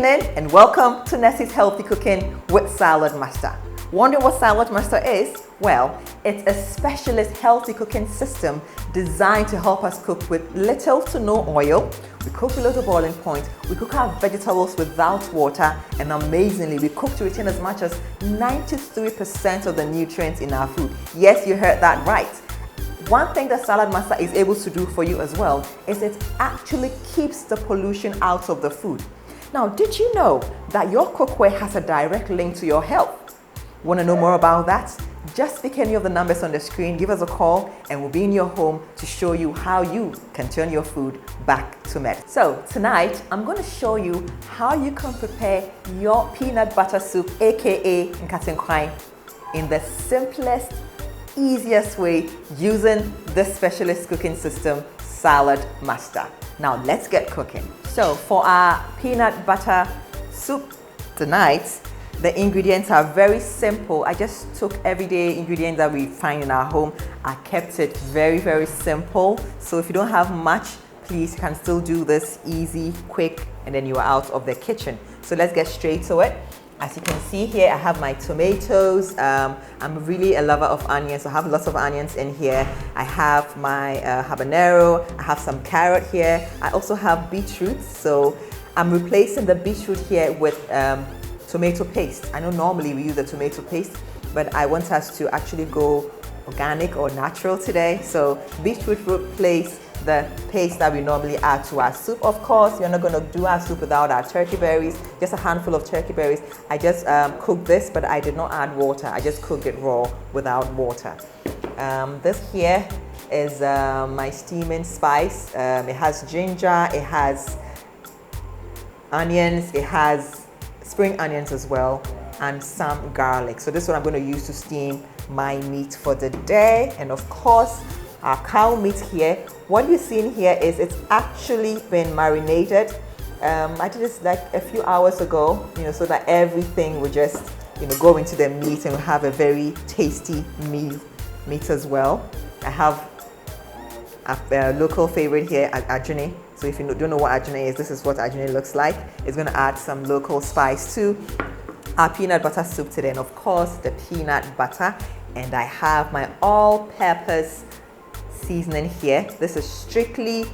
evening and welcome to Nessy's Healthy Cooking with Salad Master. Wondering what Salad Master is? Well, it's a specialist healthy cooking system designed to help us cook with little to no oil. We cook below the boiling point, we cook our vegetables without water, and amazingly, we cook to retain as much as 93% of the nutrients in our food. Yes, you heard that right. One thing that Salad Master is able to do for you as well is it actually keeps the pollution out of the food. Now, did you know that your cookware has a direct link to your health? Want to know more about that? Just pick any of the numbers on the screen, give us a call, and we'll be in your home to show you how you can turn your food back to medicine. So tonight, I'm going to show you how you can prepare your peanut butter soup, aka Nkatinkwai, in the simplest, easiest way using this specialist cooking system, Salad Master. Now let's get cooking. So for our peanut butter soup tonight, the ingredients are very simple. I just took everyday ingredients that we find in our home. I kept it very, very simple. So if you don't have much, please, you can still do this easy, quick, and then you are out of the kitchen. So let's get straight to it. As you can see here, I have my tomatoes. I'm really a lover of onions, so I have lots of onions in here. I have my habanero. I have some carrot here. I also have beetroot. So I'm replacing the beetroot here with tomato paste. I know normally we use the tomato paste, but I want us to actually go organic or natural today. So beetroot replace the paste that we normally add to our soup. Of course, we're not going to do our soup without our turkey berries, just a handful of turkey berries. I just cooked this, but I did not add water. I just cooked it raw without water. This here is my steaming spice. It has ginger, it has onions, it has spring onions as well, and some garlic. So this is what I'm going to use to steam my meat for the day. And of course, our cow meat here. What you're seeing here is it's actually been marinated. I did this like a few hours ago, so that everything will just, go into the meat and we'll have a very tasty meat as well. I have a local favorite here, ajune. So if you don't know what ajune is, this is what ajune looks like. It's going to add some local spice to our peanut butter soup today. And of course, the peanut butter. And I have my all-purpose seasoning here. This is strictly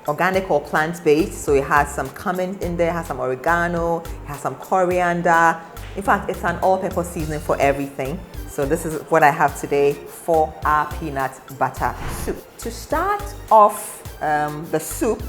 organic or plant-based, so it has some cumin in there, it has some oregano, it has some coriander. In fact, it's an all-purpose seasoning for everything. So this is what I have today for our peanut butter soup. To start off the soup,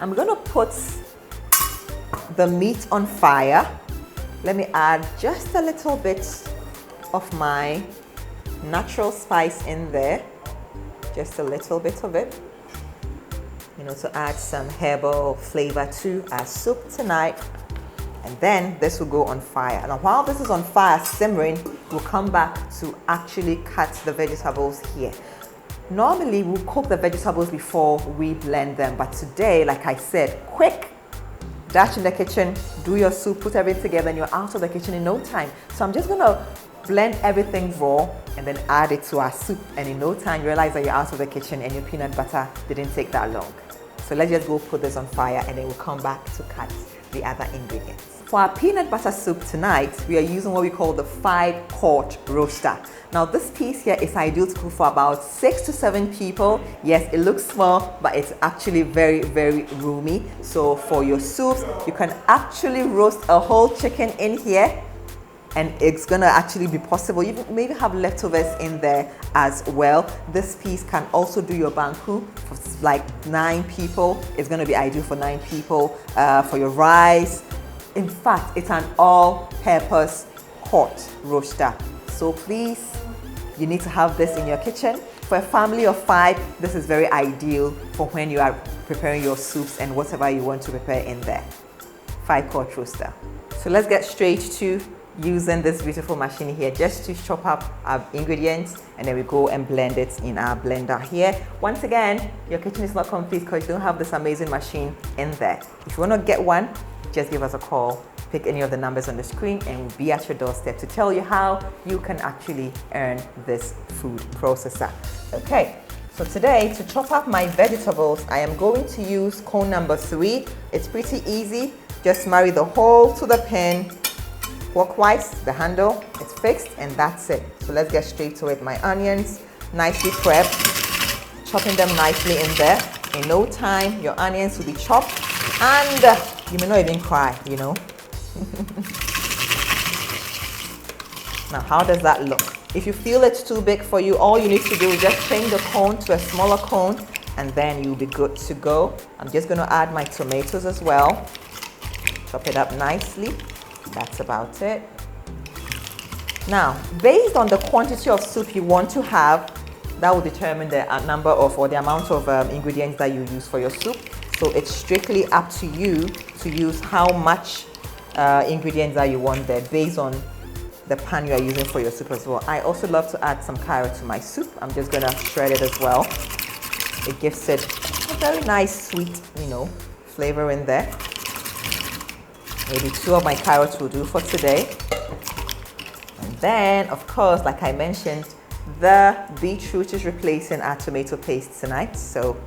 I'm going to put the meat on fire. Let me add just a little bit of my natural spice in there. Just a little bit of it, to add some herbal flavor to our soup tonight. And then this will go on fire. Now, while this is on fire simmering, we'll come back to actually cut the vegetables here. Normally, we'll cook the vegetables before we blend them, but today, like I said, quick, dash in the kitchen, do your soup, put everything together, and you're out of the kitchen in no time. So I'm just gonna blend everything raw and then add it to our soup, and in no time you realize that you're out of the kitchen and your peanut butter didn't take that long. So let's just go put this on fire and then we'll come back to cut the other ingredients. For our peanut butter soup tonight, we are using what we call the 5-quart roaster. Now this piece here is ideal to cook for about 6 to 7 people. Yes, it looks small, but it's actually very, very roomy. So for your soups, you can actually roast a whole chicken in here, and it's gonna actually be possible. You maybe have leftovers in there as well. This piece can also do your banku for like 9 people. It's gonna be ideal for 9 people, for your rice. In fact, it's an all-purpose hot roaster. So please, you need to have this in your kitchen. For a family of 5, this is very ideal for when you are preparing your soups and whatever you want to prepare in there. 5-quart roaster. So let's get straight to using this beautiful machine here just to chop up our ingredients, and then we go and blend it in our blender here. Once again, your kitchen is not complete because you don't have this amazing machine in there. If you want to get one, just give us a call, pick any of the numbers on the screen, and we'll be at your doorstep to tell you how you can actually earn this food processor. Okay, so today to chop up my vegetables, I am going to use cone number 3. It's pretty easy. Just marry the hole to the pin clockwise, the handle, it's fixed, and that's it. So let's get straight to it. My onions, nicely prepped, chopping them nicely in there. In no time, your onions will be chopped, and you may not even cry, you know. Now, how does that look? If you feel it's too big for you, all you need to do is just change the cone to a smaller cone, and then you'll be good to go. I'm just going to add my tomatoes as well. Chop it up nicely. That's about it. Now, based on the quantity of soup you want to have, that will determine the number of or the amount of ingredients that you use for your soup. So it's strictly up to you to use how much ingredients that you want there based on the pan you are using for your soup as well. I also love to add some carrot to my soup. I'm just gonna shred it as well. It gives it a very nice sweet, you know, flavor in there. Maybe 2 of my carrots will do for today. And then, of course, like I mentioned, the beetroot is replacing our tomato paste tonight. So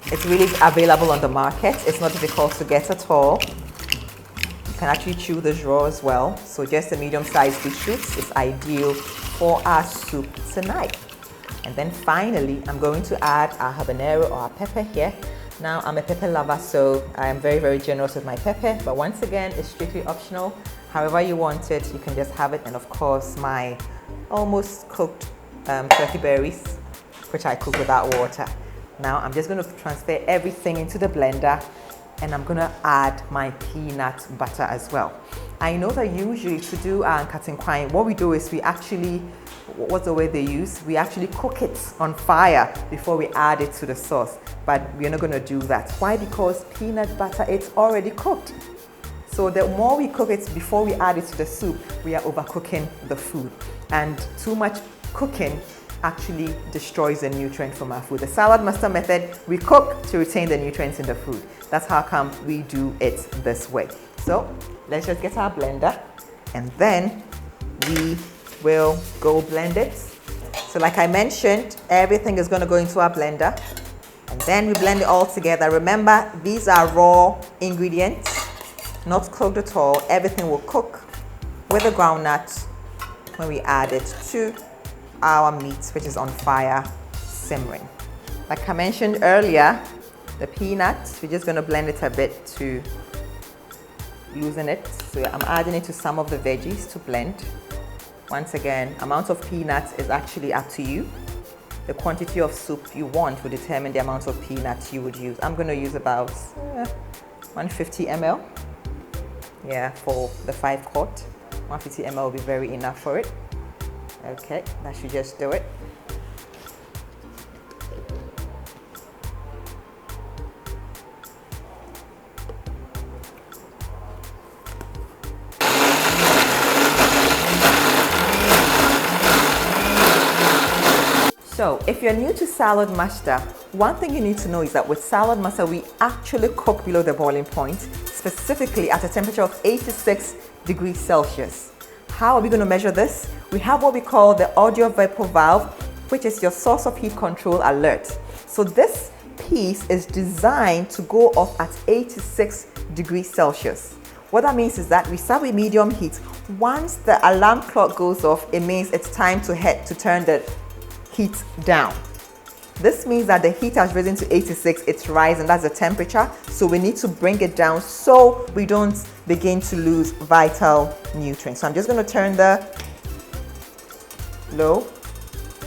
it's really available on the market. It's not difficult to get at all. You can actually chew this raw as well. So just a medium-sized beetroot is ideal for our soup tonight. And then finally, I'm going to add our habanero or our pepper here. Now, I'm a pepper lover, so I'm very, very generous with my pepper. But once again, it's strictly optional. However you want it, you can just have it. And of course, my almost cooked turkey berries, which I cook without water. Now, I'm just going to transfer everything into the blender, and I'm going to add my peanut butter as well. I know that usually to do cutting quine, what we do is we actually, what's the way they use? We actually cook it on fire before we add it to the sauce. But we're not going to do that. Why? Because peanut butter, it's already cooked. So the more we cook it before we add it to the soup, we are overcooking the food. And too much cooking actually destroys the nutrient from our food. The salad master method, we cook to retain the nutrients in the food. That's how come we do it this way. So let's just get our blender, and then we will go blend it. So like I mentioned, everything is going to go into our blender, and then we blend it all together. Remember, these are raw ingredients, not cooked at all. Everything will cook with the groundnut when we add it to our meat, which is on fire simmering. Like I mentioned earlier, the peanuts, we're just going to blend it a bit to loosen it. So I'm adding it to some of the veggies to blend. Once again, amount of peanuts is actually up to you. The quantity of soup you want will determine the amount of peanuts you would use. I'm going to use about 150 ml. Yeah, for the 5 quart. 150 ml will be very enough for it. Okay, that should just do it. So, if you're new to Salad Master, one thing you need to know is that with Salad Master, we actually cook below the boiling point, specifically at a temperature of 86 degrees Celsius. How are we going to measure this? We have what we call the audio vapor valve, which is your source of heat control alert. So this piece is designed to go off at 86 degrees Celsius. What that means is that we start with medium heat. Once the alarm clock goes off, it means it's time to turn the heat down. This means that the heat has risen to 86, it's rising, that's the temperature. So we need to bring it down so we don't begin to lose vital nutrients. So I'm just going to turn the low,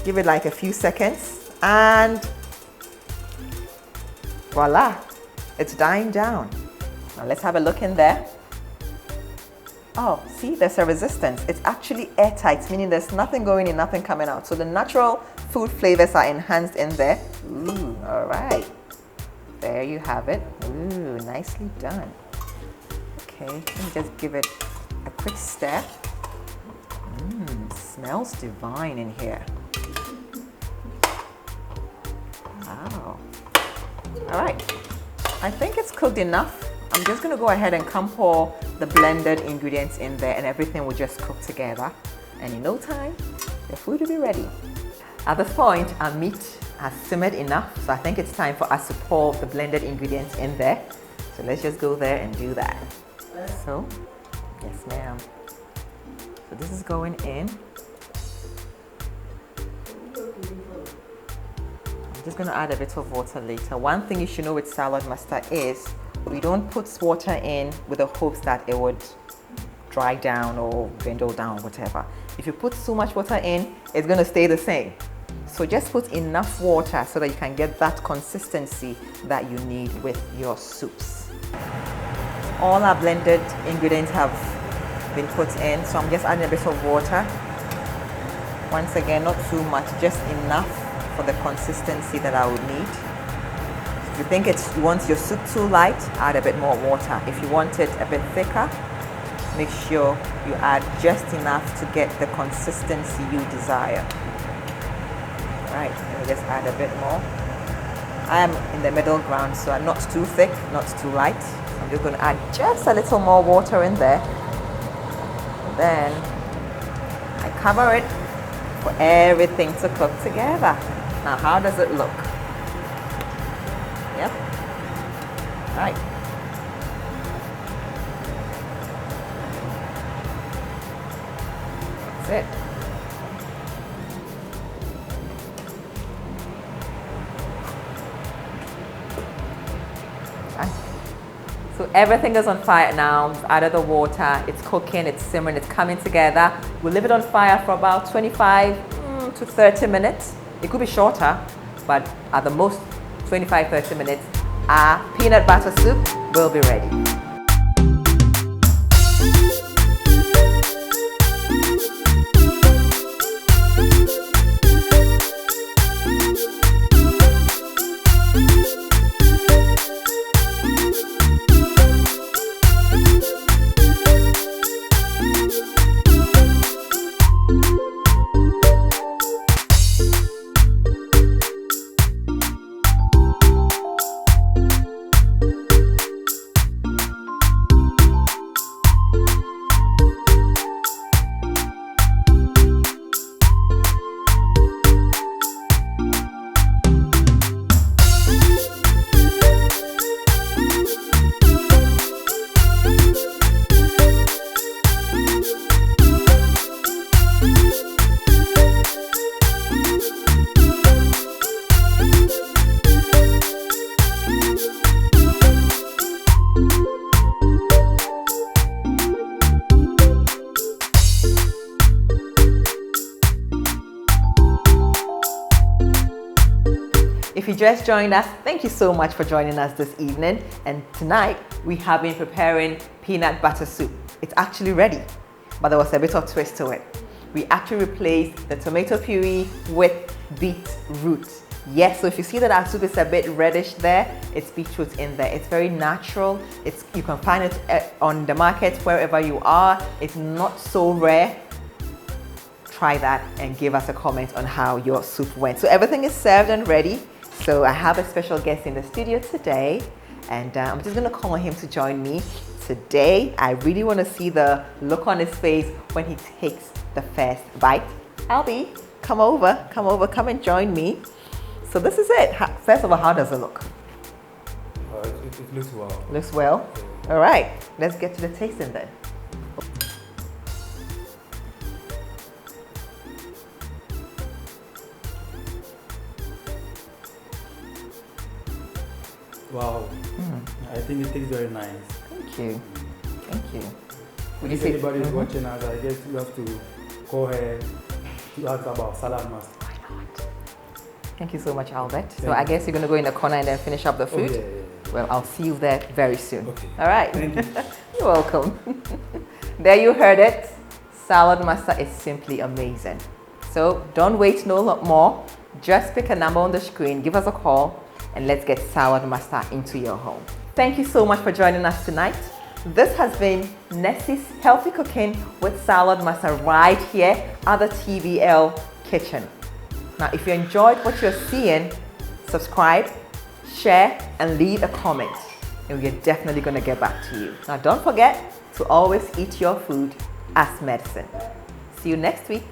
give it like a few seconds, and voila, it's dying down. Now let's have a look in there. Oh, see, there's a resistance. It's actually airtight, meaning there's nothing going in, nothing coming out. So the natural food flavors are enhanced in there. Ooh, all right. There you have it. Ooh, nicely done. Okay, let me just give it a quick stir. Smells divine in here. Wow. All right, I think it's cooked enough. I'm just going to go ahead and pour the blended ingredients in there, and everything will just cook together. And in no time, the food will be ready. At this point, our meat has simmered enough, so I think it's time for us to pour the blended ingredients in there. So let's just go there and do that. So, yes ma'am. So this is going in. I'm just going to add a bit of water later. One thing you should know with salad mustard is we don't put water in with the hopes that it would dry down or dwindle down or whatever. If you put so much water in, it's going to stay the same. So just put enough water so that you can get that consistency that you need with your soups. All our blended ingredients have been put in, so I'm just adding a bit of water. Once again, not too much, just enough for the consistency that I would need. If you think you want your soup too light, add a bit more water. If you want it a bit thicker, make sure you add just enough to get the consistency you desire. Right, let me just add a bit more. I am in the middle ground, so I'm not too thick, not too light. So I'm just going to add just a little more water in there. Then I cover it for everything to cook together. Now, how does it look? Yep. Right. That's it. So everything is on fire now. We've added the water, it's cooking, it's simmering, it's coming together. We'll leave it on fire for about 25 to 30 minutes. It could be shorter, but at the most 25-30 minutes, our peanut butter soup will be ready. If you just joined us, thank you so much for joining us this evening. And tonight we have been preparing peanut butter soup. It's actually ready, but there was a bit of twist to it. We actually replaced the tomato puree with beetroot. Yes, so if you see that our soup is a bit reddish there, it's beetroot in there. It's very natural. You can find it on the market wherever you are. It's not so rare. Try that and give us a comment on how your soup went. So everything is served and ready. So I have a special guest in the studio today, and I'm just gonna call him to join me. Today, I really wanna see the look on his face when he takes the first bite. Albie, come and join me. So this is it. First of all, how does it look? It looks well. Looks well? Yeah. All right, let's get to the tasting then. Wow. I think it tastes very nice. Thank you. Thank you. If anybody is watching us, I guess you have to call her to ask about salad mustard. Why not? Thank you so much, Albert. So I guess you're going to go in the corner and then finish up the food? Oh, yeah. Well, I'll see you there very soon. Okay. All right. Thank you. You're welcome. There you heard it. Salad mustard is simply amazing. So don't wait no more. Just pick a number on the screen, give us a call, and let's get salad mustard into your home. Thank you so much for joining us tonight. This has been Nessy's Healthy Cooking with Salad Mustard right here at the TVL kitchen. Now, if you enjoyed what you're seeing, subscribe, share, and leave a comment, and we're definitely going to get back to you. Now, don't forget to always eat your food as medicine. See you next week.